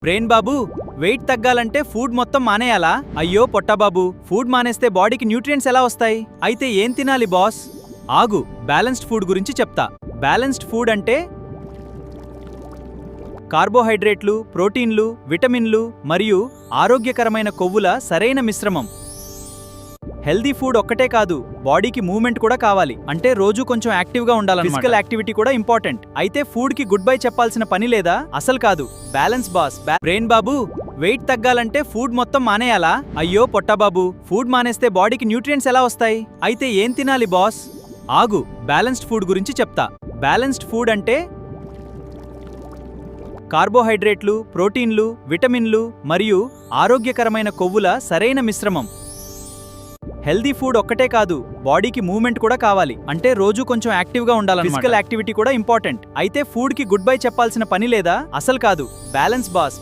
Brain బాబు, wait తగ్గాలంటే food మొత్తం మానేయాలా? అయ్యో పొట్టబాబు, ఫుడ్ మానేస్తే బాడీకి న్యూట్రియంట్స్ ఎలా వస్తాయి? అయితే ఏం తినాలి బాస్? ఆగు, బ్యాలెన్స్డ్ ఫుడ్ గురించి చెప్తా. బ్యాలెన్స్డ్ ఫుడ్ అంటే కార్బోహైడ్రేట్లు, ప్రోటీన్లు, విటమిన్లు మరియు ఆరోగ్యకరమైన కొవ్వుల సరైన మిశ్రమం. హెల్దీ ఫుడ్ ఒక్కటే కాదు, బాడీకి మూవ్మెంట్ కూడా కావాలి. అంటే రోజు కొంచెం యాక్టివ్గా ఉండాలి. ఫిజికల్ యాక్టివిటీ కూడా ఇంపార్టెంట్. అయితే ఫుడ్ కి గుడ్ బై చెప్పాల్సిన పని లేదా? అసలు కాదు. Balance boss. బ్రెయిన్ బాబు, వెయిట్ తగ్గాలంటే ఫుడ్ మొత్తం మానేయాలా? అయ్యో పొట్టబాబు, ఫుడ్ మానేస్తే బాడీకి న్యూట్రియంట్స్ ఎలా వస్తాయి? అయితే ఏం తినాలి బాస్? ఆగు, బ్యాలెన్స్డ్ ఫుడ్ గురించి చెప్తా. బ్యాలెన్స్డ్ ఫుడ్ అంటే కార్బోహైడ్రేట్లు, ప్రోటీన్లు, విటమిన్లు మరియు ఆరోగ్యకరమైన కొవ్వుల సరైన మిశ్రమం. హెల్దీ ఫుడ్ ఒక్కటే కాదు, బాడీకి మూవ్మెంట్ కూడా కావాలి. అంటే రోజు కొంచెం యాక్టివ్గా ఉండాలి. ఫిజికల్ యాక్టివిటీ కూడా ఇంపార్టెంట్. అయితే ఫుడ్ కి గుడ్ బై చెప్పాల్సిన పని లేదా? అసలు కాదు. Balance boss.